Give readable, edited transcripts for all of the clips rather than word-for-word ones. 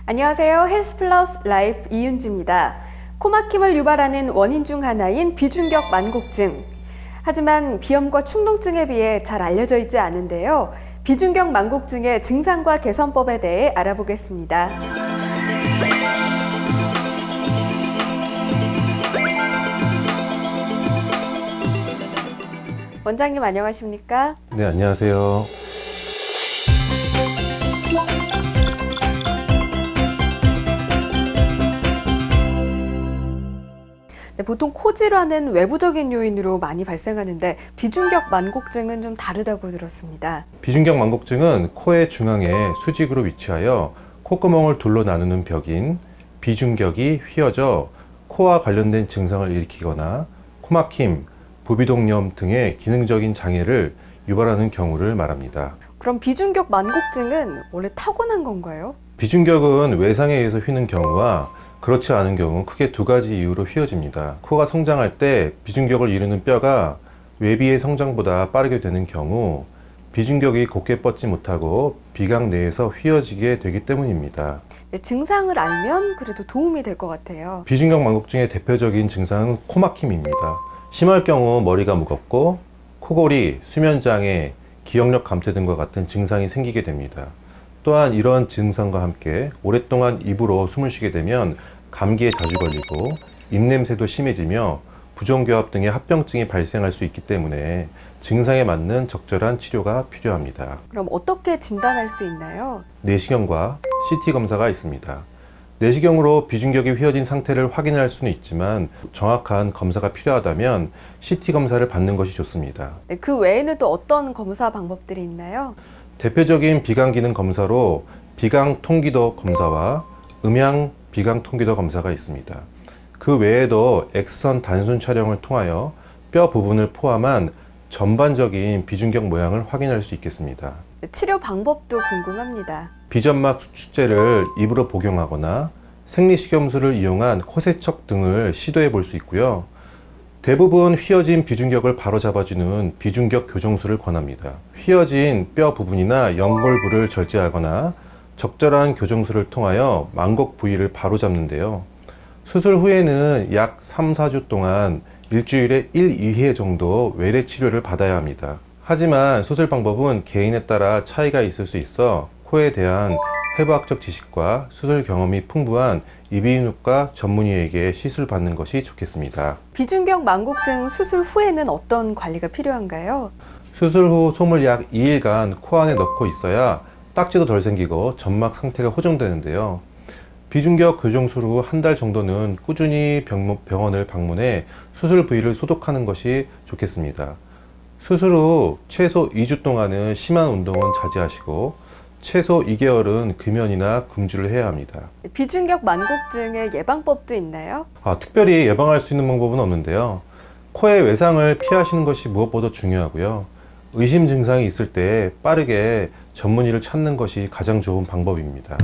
안녕하세요. 헬스플러스 라이프 이윤지입니다. 코막힘을 유발하는 원인 중 하나인 비중격 만곡증. 하지만 비염과 축농증에 비해 잘 알려져 있지 않은데요. 비중격 만곡증의 증상과 개선법에 대해 알아보겠습니다. 원장님 안녕하십니까? 네, 안녕하세요. 네, 보통 코 질환은 외부적인 요인으로 많이 발생하는데 비중격 만곡증은 좀 다르다고 들었습니다. 비중격 만곡증은 코의 중앙에 수직으로 위치하여 콧구멍을 둘러 나누는 벽인 비중격이 휘어져 코와 관련된 증상을 일으키거나 코막힘, 부비동염 등의 기능적인 장애를 유발하는 경우를 말합니다. 그럼 비중격 만곡증은 원래 타고난 건가요? 비중격은 외상에 의해서 휘는 경우와 그렇지 않은 경우 크게 두 가지 이유로 휘어집니다. 코가 성장할 때 비중격을 이루는 뼈가 외비의 성장보다 빠르게 되는 경우 비중격이 곧게 뻗지 못하고 비강 내에서 휘어지게 되기 때문입니다. 네, 증상을 알면 그래도 도움이 될 것 같아요. 비중격 만곡증의 대표적인 증상은 코막힘입니다. 심할 경우 머리가 무겁고 코골이, 수면장애, 기억력 감퇴 등과 같은 증상이 생기게 됩니다. 또한 이러한 증상과 함께 오랫동안 입으로 숨을 쉬게 되면 감기에 자주 걸리고 입냄새도 심해지며 부종교합 등의 합병증이 발생할 수 있기 때문에 증상에 맞는 적절한 치료가 필요합니다. 그럼 어떻게 진단할 수 있나요? 내시경과 CT 검사가 있습니다. 내시경으로 비중격이 휘어진 상태를 확인할 수는 있지만 정확한 검사가 필요하다면 CT 검사를 받는 것이 좋습니다. 네, 그 외에는 또 어떤 검사 방법들이 있나요? 대표적인 비강 기능 검사로 비강 통기도 검사와 음향 비강 통기도 검사가 있습니다. 그 외에도 X선 단순 촬영을 통하여 뼈 부분을 포함한 전반적인 비중격 모양을 확인할 수 있겠습니다. 네, 치료 방법도 궁금합니다. 비점막 수축제를 입으로 복용하거나 생리식염수를 이용한 코세척 등을 시도해 볼 수 있고요. 대부분 휘어진 비중격을 바로잡아주는 비중격 교정술을 권합니다. 휘어진 뼈 부분이나 연골부를 절제하거나 적절한 교정술을 통하여 만곡 부위를 바로잡는데요. 수술 후에는 약 3-4주 동안 일주일에 1-2회 정도 외래 치료를 받아야 합니다. 하지만 수술 방법은 개인에 따라 차이가 있을 수 있어 코에 대한 해부학적 지식과 수술 경험이 풍부한 이비인후과 전문의에게 시술 받는 것이 좋겠습니다. 비중격 만곡증 수술 후에는 어떤 관리가 필요한가요? 수술 후 솜을 약 2일간 코 안에 넣고 있어야 딱지도 덜 생기고 점막 상태가 호전되는데요. 비중격 교정술 후 한 달 정도는 꾸준히 병원을 방문해 수술 부위를 소독하는 것이 좋겠습니다. 수술 후 최소 2주 동안은 심한 운동은 자제하시고 최소 2개월은 금연이나 금주를 해야 합니다. 비중격 만곡증의 예방법도 있나요? 특별히 예방할 수 있는 방법은 없는데요. 코의 외상을 피하시는 것이 무엇보다 중요하고요. 의심 증상이 있을 때 빠르게 전문의를 찾는 것이 가장 좋은 방법입니다.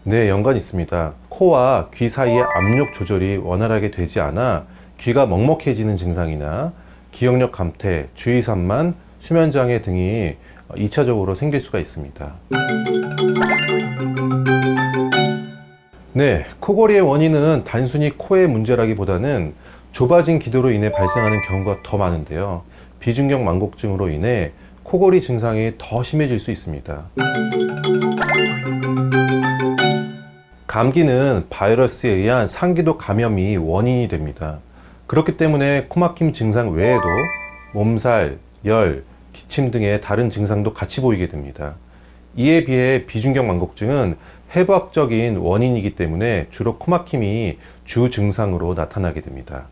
네, 연관이 있습니다. 코와 귀 사이의 압력 조절이 원활하게 되지 않아 귀가 먹먹해지는 증상이나 기억력 감퇴, 주의산만, 수면장애 등이 2차적으로 생길 수가 있습니다. 네, 코골이의 원인은 단순히 코의 문제라기보다는 좁아진 기도로 인해 발생하는 경우가 더 많은데요. 비중격 만곡증으로 인해 코골이 증상이 더 심해질 수 있습니다. 감기는 바이러스에 의한 상기도 감염이 원인이 됩니다. 그렇기 때문에 코막힘 증상 외에도 몸살, 열, 기침 등의 다른 증상도 같이 보이게 됩니다. 이에 비해 비중격 만곡증은 해부학적인 원인이기 때문에 주로 코막힘이 주 증상으로 나타나게 됩니다.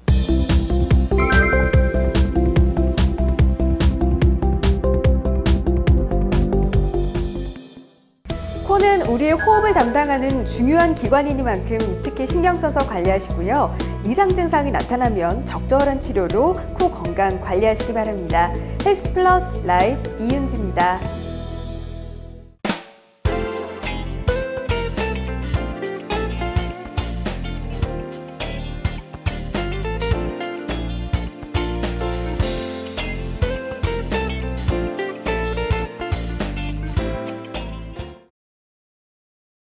코는 우리의 호흡을 담당하는 중요한 기관이니만큼 특히 신경 써서 관리하시고요. 이상 증상이 나타나면 적절한 치료로 코 건강 관리하시기 바랍니다. 헬스플러스 라이프 이윤지입니다.